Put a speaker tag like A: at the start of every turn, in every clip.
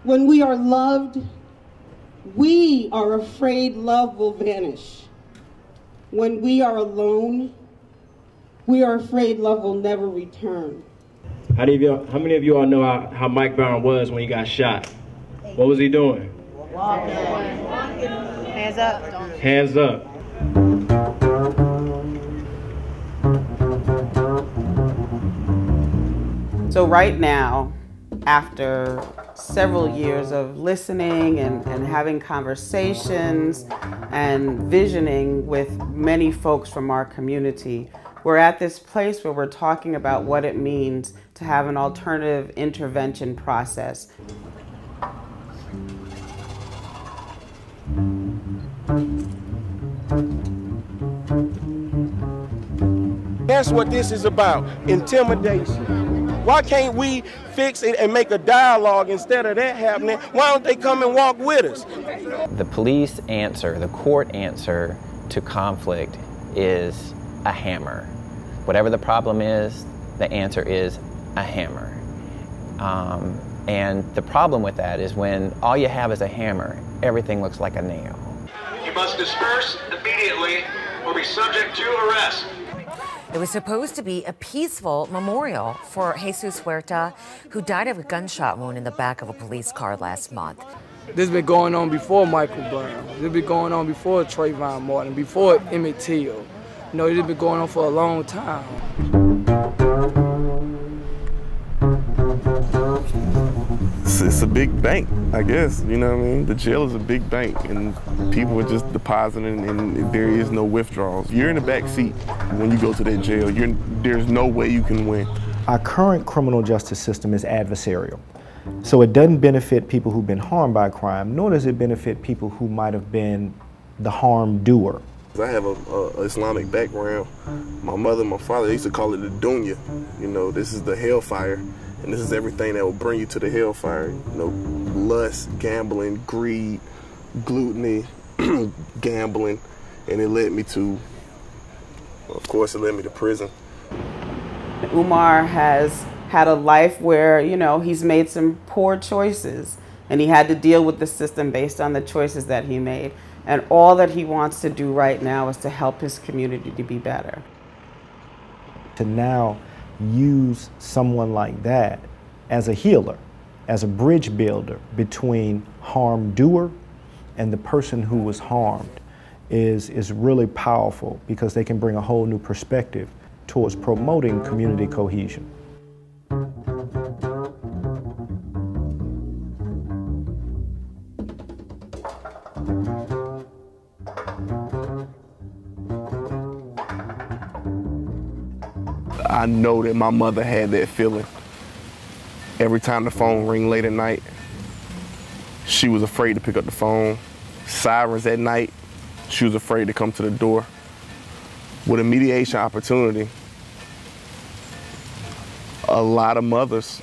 A: When we are loved, we are afraid love will vanish. When we are alone, we are afraid love will never return.
B: How many of you all know how Mike Brown was when he got shot? What was he doing?
C: Walking. Hands up.
B: Hands up.
D: So right now, after several years of listening and having conversations and visioning with many folks from our community, we're at this place where we're talking about what it means to have an alternative intervention process.
E: That's what this is about, intimidation. Why can't we fix it and make a dialogue instead of that happening? Why don't they come and walk with us?
F: The police answer, the court answer to conflict is a hammer. Whatever the problem is, the answer is a hammer. And the problem with that is when all you have is a hammer, everything looks like a nail.
G: You must disperse immediately or be subject to arrest.
H: It was supposed to be a peaceful memorial for Jesus Huerta, who died of a gunshot wound in the back of a police car last month.
I: This has been going on before Michael Brown. This has been going on before Trayvon Martin, before Emmett Till. You know, this has been going on for a long time.
J: It's a big bank, I guess, you know what I mean? The jail is a big bank, and people are just depositing, and there is no withdrawals. You're in the back seat when you go to that jail. There's no way you can win.
K: Our current criminal justice system is adversarial. So it doesn't benefit people who've been harmed by crime, nor does it benefit people who might have been the harm doer.
J: I have a Islamic background. My mother and my father, they used to call it the dunya. You know, this is the hellfire. And this is everything that will bring you to the hellfire. You know, lust, gambling, greed, gluttony, gambling. And it led me to, of course, it led me to prison.
D: UMAR has had a life where, you know, he's made some poor choices and he had to deal with the system based on the choices that he made. And all that he wants to do right now is to help his community to be better.
K: To now use someone like that as a healer, as a bridge builder between harm doer and the person who was harmed is really powerful, because they can bring a whole new perspective towards promoting community cohesion.
J: I know that my mother had that feeling. Every time the phone rang late at night, she was afraid to pick up the phone. Sirens at night, she was afraid to come to the door. With a mediation opportunity, a lot of mothers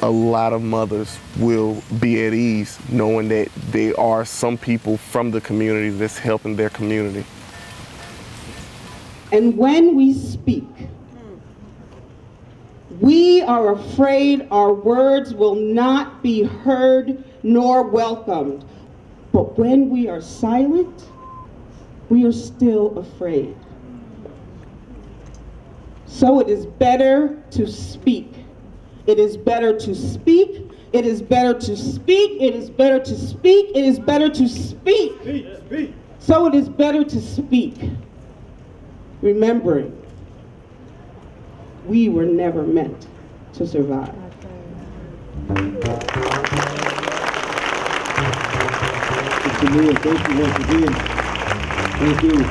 J: will be at ease knowing that there are some people from the community that's helping their community.
A: And when we speak, we are afraid our words will not be heard nor welcomed. But when we are silent, we are still afraid. So it is better to speak. It is better to speak. It is better to speak. It is better to speak. It is better to speak. So it is better to speak. Remembering, we were never meant to survive.
L: Mr. Mayor, thank you once again. Thank you.